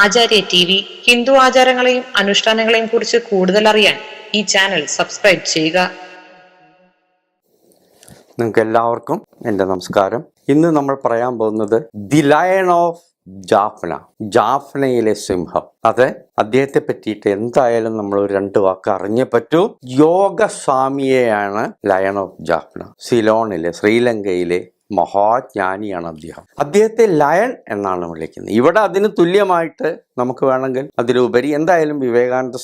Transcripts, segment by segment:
ആചാര്യ TV Hindu ആചാരങ്ങളെയും അനുഷ്ഠാനങ്ങളെയും കുറിച്ച് കൂടുതൽ അറിയാൻ ഈ ചാനൽ സബ്സ്ക്രൈബ് ചെയ്യുക. നിങ്ങൾക്ക് എല്ലാവർക്കും എൻ്റെ നമസ്കാരം. ഇന്ന് നമ്മൾ പറയാൻ പോകുന്നത് ദി ലയൺ ഓഫ് ജാഫ്ന, ജാഫ്നയിലെ സിംഹം. അതെ, അദ്ദേഹത്തെ പറ്റിയിട്ട് എന്തായാലും നമ്മൾ ഒരു 2 വാക്ക് അറിഞ്ഞേ പറ്റൂ. യോഗസ്വാമിയെയാണ് ലയൺ ഓഫ് ജാഫ്ന. സിലോണിലെ, ശ്രീലങ്കയിലെ മഹാജ്ഞാനിയാണ് അദ്ദേഹം. അദ്ദേഹത്തെ ലയൺ എന്നാണ് വിളിക്കുന്നത്. ഇവിടെ അതിന് തുല്യമായിട്ട് നമുക്ക് വേണമെങ്കിൽ അതിലുപരി എന്തായാലും വിവേകാനന്ദ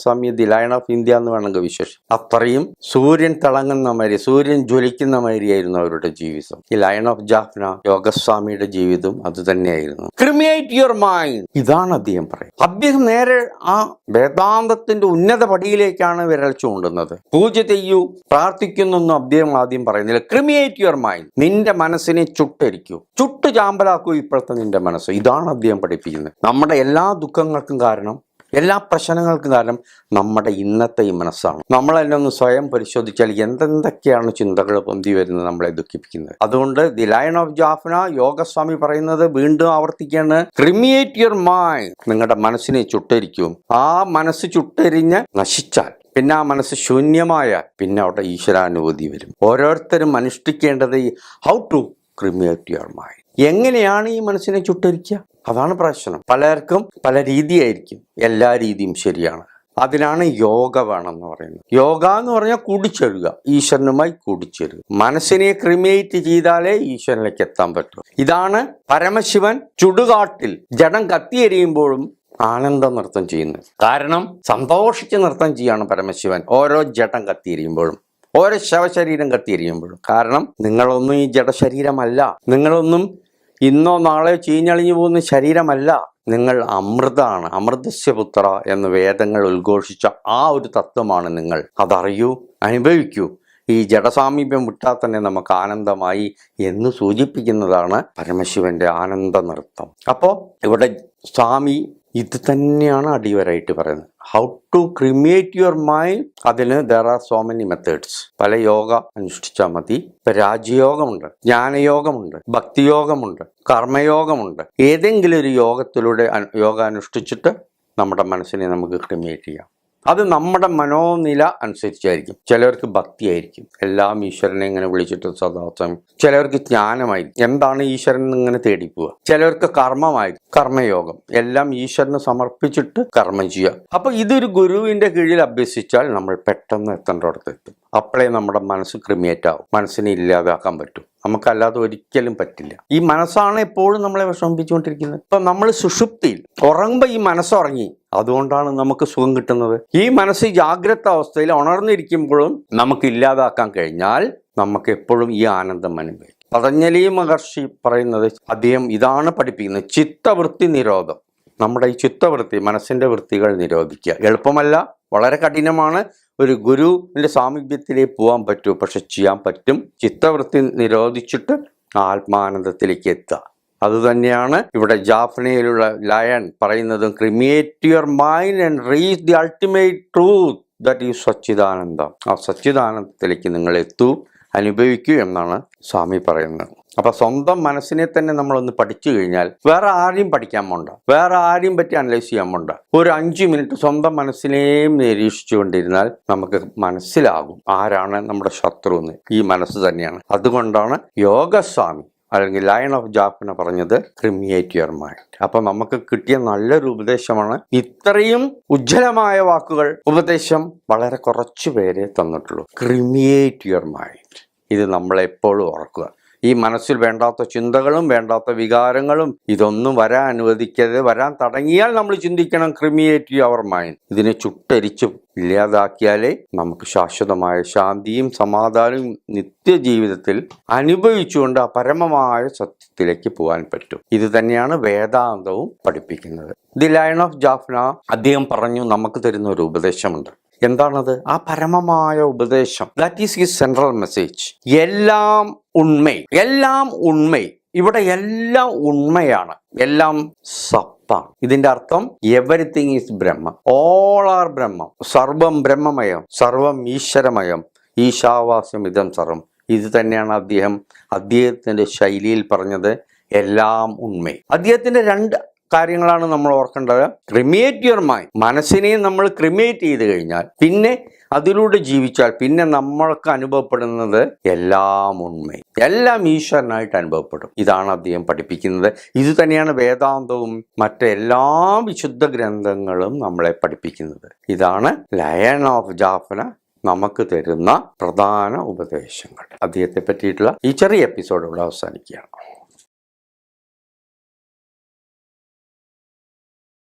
സ്വാമിയെ ദി ലയൺ ഓഫ് ഇന്ത്യ എന്ന് വേണമെങ്കിൽ വിശേഷിക്കും. അത്രയും സൂര്യൻ തിളങ്ങുന്ന മാതിരി, സൂര്യൻ ജ്വലിക്കുന്ന മാതിരിയായിരുന്നു അവരുടെ ജീവിതം. ഈ ലയൺ ഓഫ് ജാഫ്ന യോഗസ്വാമിയുടെ ജീവിതം അത് തന്നെയായിരുന്നു. ക്രിമിയേറ്റ് യുവർ മൈൻഡ്, ഇതാണ് അദ്ദേഹം പറയുന്നത്. അദ്ദേഹം നേരെ ആ വേദാന്തത്തിന്റെ ഉന്നത പടിയിലേക്കാണ് വിരൽ ചൂണ്ടുന്നത്. പൂജ ചെയ്യൂ, പ്രാർത്ഥിക്കുന്നൊന്നും അദ്ദേഹം ആദ്യം പറയുന്നില്ല. ക്രിമിയേറ്റ് യുവർ മൈൻഡ്, നിന്റെ മനസ്സിനെ ചുട്ടരിക്കൂ, ചുട്ടു ചാമ്പലാക്കൂ ഇപ്പോഴത്തെ നിന്റെ മനസ്സ്. ഇതാണ് അദ്ദേഹം പഠിപ്പിക്കുന്നത്. നമ്മുടെ എല്ലാ ദുഃഖങ്ങൾക്കും കാരണം, എല്ലാ പ്രശ്നങ്ങൾക്കും കാരണം നമ്മുടെ ഇന്നത്തെ ഈ മനസ്സാണ്. നമ്മളെന്നെ ഒന്ന് സ്വയം പരിശോധിച്ചാൽ എന്തൊക്കെയാണ് ചിന്തകൾ പൊന്തി വരുന്നത് നമ്മളെ ദുഃഖിപ്പിക്കുന്നത്. അതുകൊണ്ട് ദി ലയൺ ഓഫ് ജാഫ്ന യോഗസ്വാമി പറയുന്നത് വീണ്ടും ആവർത്തിക്കുകയാണ്, ക്രിമിയേറ്റ് യുവർ മൈൻഡ്, നിങ്ങളുടെ മനസ്സിനെ ചുട്ടരിക്കും. ആ മനസ്സ് ചുട്ടരിഞ്ഞ് നശിച്ചാൽ, പിന്നെ ആ മനസ്സ് ശൂന്യമായാൽ പിന്നെ അവിടെ ഈശ്വരാനുഭൂതി വരും. ഓരോരുത്തരും അനുഷ്ഠിക്കേണ്ടത് how to cremate your mind. എങ്ങനെയാണ് ഈ മനസ്സിനെ ചുട്ടരിക്കുക? അതാണ് പ്രശ്നം. പലർക്കും പല രീതിയായിരിക്കും. എല്ലാ രീതിയും ശരിയാണ്. അതിനാണ് യോഗ വേണമെന്ന് പറയുന്നത്. യോഗ എന്ന് പറഞ്ഞാൽ കൂടിച്ചേരുക, ഈശ്വരനുമായി കൂടിച്ചേരുക. മനസ്സിനെ ക്രിമിയേറ്റ് ചെയ്താലേ ഈശ്വരനിലേക്ക് എത്താൻ പറ്റൂ. ഇതാണ് പരമശിവൻ ചുടുകാട്ടിൽ ജഡം കത്തിയെരിയുമ്പോഴും ആനന്ദ നൃത്തം ചെയ്യുന്നത്. കാരണം സന്തോഷിച്ച് നൃത്തം ചെയ്യാണ് പരമശിവൻ ഓരോ ജഡം കത്തിയെരിയുമ്പോഴും, ഓരോ ശവശരീരം കത്തിയെരിയുമ്പോഴും. കാരണം നിങ്ങളൊന്നും ഈ ജഡശരീരമല്ല, നിങ്ങളൊന്നും ഇന്നോ നാളെയോ ചീഞ്ഞളിഞ്ഞു പോകുന്ന ശരീരമല്ല. നിങ്ങൾ അമൃതാണ്, അമൃതസ്യ പുത്ര എന്ന് വേദങ്ങൾ ഉദ്ഘോഷിച്ച ആ ഒരു തത്വമാണ് നിങ്ങൾ. അതറിയൂ, അനുഭവിക്കൂ. ഈ ജഡസാമീപ്യം വിട്ടാൽ തന്നെ നമുക്ക് ആനന്ദമായി എന്ന് സൂചിപ്പിക്കുന്നതാണ് പരമശിവന്റെ ആനന്ദ നൃത്തം. അപ്പോൾ ഇവിടെ സ്വാമി ഇത് തന്നെയാണ് അടിവരായിട്ട് പറയുന്നത്. How to cremate your mind. അതിന് there are so many methods. പല യോഗ അനുഷ്ഠിച്ചാൽ മതി. ഇപ്പൊ രാജയോഗമുണ്ട്, ജ്ഞാനയോഗമുണ്ട്, ഭക്തിയോഗമുണ്ട്, കർമ്മയോഗമുണ്ട്. ഏതെങ്കിലും ഒരു യോഗത്തിലൂടെ യോഗ അനുഷ്ഠിച്ചിട്ട് നമ്മുടെ മനസ്സിനെ നമുക്ക് ക്രിമിയേറ്റ് ചെയ്യാം. അത് നമ്മുടെ മനോനില അനുസരിച്ചായിരിക്കും. ചിലവർക്ക് ഭക്തിയായിരിക്കും, എല്ലാം ഈശ്വരനെ ഇങ്ങനെ വിളിച്ചിട്ട് സദാസം. ചിലവർക്ക് ജ്ഞാനമായിരിക്കും, എന്താണ് ഈശ്വരൻ ഇങ്ങനെ തേടിപ്പോവുക. ചിലവർക്ക് കർമ്മമായിരിക്കും, കർമ്മയോഗം, എല്ലാം ഈശ്വരന് സമർപ്പിച്ചിട്ട് കർമ്മം ചെയ്യുക. അപ്പൊ ഇതൊരു ഗുരുവിന്റെ കീഴിൽ അഭ്യസിച്ചാൽ നമ്മൾ പെട്ടെന്ന് എത്തേണ്ടടുത്ത് എത്തും. അപ്പോഴേ നമ്മുടെ മനസ്സ് ക്രിമിയേറ്റ് ആവും, മനസ്സിനെ ഇല്ലാതാക്കാൻ പറ്റും. നമുക്കല്ലാതെ ഒരിക്കലും പറ്റില്ല. ഈ മനസ്സാണ് എപ്പോഴും നമ്മളെ വിഷമിപ്പിച്ചുകൊണ്ടിരിക്കുന്നത്. ഇപ്പൊ നമ്മൾ സുഷുപ്തിയിൽ ഉറങ്ങുമ്പോൾ ഈ മനസ്സുറങ്ങി, അതുകൊണ്ടാണ് നമുക്ക് സുഖം കിട്ടുന്നത്. ഈ മനസ്സ് ജാഗ്രത അവസ്ഥയിൽ ഉണർന്നിരിക്കുമ്പോഴും നമുക്ക് ഇല്ലാതാക്കാൻ കഴിഞ്ഞാൽ നമുക്ക് എപ്പോഴും ഈ ആനന്ദം അനുഭവിക്കും. പതഞ്ജലി മഹർഷി പറയുന്നത്, അദ്ദേഹം ഇതാണ് പഠിപ്പിക്കുന്നത്, ചിത്തവൃത്തി നിരോധം. നമ്മുടെ ഈ ചിത്തവൃത്തി, മനസ്സിന്റെ വൃത്തികൾ നിരോധിക്കുക എളുപ്പമല്ല, വളരെ കഠിനമാണ്. ഒരു ഗുരുവിന്റെ സാമീപ്യത്തിലേക്ക് പോകാൻ പറ്റൂ, പക്ഷെ ചെയ്യാൻ പറ്റും. ചിത്തവൃത്തി നിരോധിച്ചിട്ട് ആത്മാനന്ദത്തിലേക്ക് എത്തുക. അതുതന്നെയാണ് ഇവിടെ ജാഫ്നയിലുള്ള ലയൺ പറയുന്നതും. Cremate your mind and reach the ultimate truth, that is സച്ചിദാനന്ദം. ആ സച്ചിദാനന്ദത്തിലേക്ക് നിങ്ങൾ എത്തൂ, അനുഭവിക്കൂ എന്നാണ് സ്വാമി പറയുന്നത്. അപ്പൊ സ്വന്തം മനസ്സിനെ തന്നെ നമ്മളൊന്ന് പഠിച്ചു കഴിഞ്ഞാൽ വേറെ ആരെയും പഠിക്കാൻ പോണ്ട, വേറെ ആരെയും പറ്റി അനലൈസ് ചെയ്യാൻ പോണ്ട. ഒരു 5 മിനിറ്റ് സ്വന്തം മനസ്സിനെയും നിരീക്ഷിച്ചു കൊണ്ടിരുന്നാൽ നമുക്ക് മനസ്സിലാകും ആരാണ് നമ്മുടെ ശത്രു എന്ന്. ഈ മനസ്സ് തന്നെയാണ്. അതുകൊണ്ടാണ് യോഗസ്വാമി അല്ലെങ്കിൽ ലയൺ ഓഫ് ജാഫ്ന പറഞ്ഞത് ക്രിമിയേറ്റ് യുവർ മൈൻഡ്. അപ്പൊ നമുക്ക് കിട്ടിയ നല്ലൊരു ഉപദേശമാണ്. ഇത്രയും ഉജ്ജ്വലമായ വാക്കുകൾ, ഉപദേശം വളരെ കുറച്ചു പേരെ തന്നിട്ടുള്ളൂ. ക്രിമിയേറ്റ് യുവർ മൈൻഡ്, ഇത് നമ്മളെപ്പോഴും ഓർക്കുക. ഈ മനസ്സിൽ വേണ്ടാത്ത ചിന്തകളും വേണ്ടാത്ത വികാരങ്ങളും ഇതൊന്നും വരാൻ അനുവദിക്കരുത്. വരാൻ തുടങ്ങിയാൽ നമ്മൾ ചിന്തിക്കണം, ക്രിമിയേറ്റ് യുവർ മൈൻഡ്. ഇതിനെ ചുട്ടരിച്ച് ഇല്ലാതാക്കിയാലേ നമുക്ക് ശാശ്വതമായ ശാന്തിയും സമാധാനവും നിത്യജീവിതത്തിൽ അനുഭവിച്ചുകൊണ്ട് ആ പരമമായ സത്യത്തിലേക്ക് പോകാൻ പറ്റും. ഇത് തന്നെയാണ് വേദാന്തവും പഠിപ്പിക്കുന്നത്. ദി ലയൺ ഓഫ് ജാഫ്ന അദ്ദേഹം പറഞ്ഞു നമുക്ക് തരുന്ന ഒരു ഉപദേശമുണ്ട്. എന്താണത്? ആ പരമമായ ഉപദേശം. That is his central message. എല്ലാം ഉണ്മ, എല്ലാം ഉണ്മ. ഇവിടെ എല്ലാം ഉണ്മയാണ്, എല്ലാം സത്താണ്. ഇതിന്റെ അർത്ഥം everything is Brahma, all are ബ്രഹ്മം. സർവം ബ്രഹ്മമയം, സർവം ഈശ്വരമയം, ഈശാവാസ്യം ഇതം സർവം. ഇത് തന്നെയാണ് അദ്ദേഹത്തിന്റെ ശൈലിയിൽ പറഞ്ഞത്, എല്ലാം ഉണ്മ. അദ്ദേഹത്തിന്റെ 2 കാര്യങ്ങളാണ് നമ്മൾ ഓർക്കേണ്ടത്. ക്രിമിയേറ്റ് യുവർ മൈൻഡ്. മനസ്സിനെ നമ്മൾ ക്രിമിയേറ്റ് ചെയ്ത് കഴിഞ്ഞാൽ പിന്നെ അതിലൂടെ ജീവിച്ചാൽ പിന്നെ നമ്മൾക്ക് അനുഭവപ്പെടുന്നത് എല്ലാം ഉണ്മയും എല്ലാം ഈശ്വരനായിട്ട് അനുഭവപ്പെടും. ഇതാണ് അദ്ദേഹം പഠിപ്പിക്കുന്നത്. ഇത് തന്നെയാണ് വേദാന്തവും മറ്റെല്ലാ വിശുദ്ധ ഗ്രന്ഥങ്ങളും നമ്മളെ പഠിപ്പിക്കുന്നത്. ഇതാണ് ലയൺ ഓഫ് ജാഫ്ന നമുക്ക് തരുന്ന പ്രധാന ഉപദേശങ്ങൾ. അദ്ദേഹത്തെ പറ്റിയിട്ടുള്ള ഈ ചെറിയ എപ്പിസോഡ് ഇവിടെ അവസാനിക്കുകയാണ്.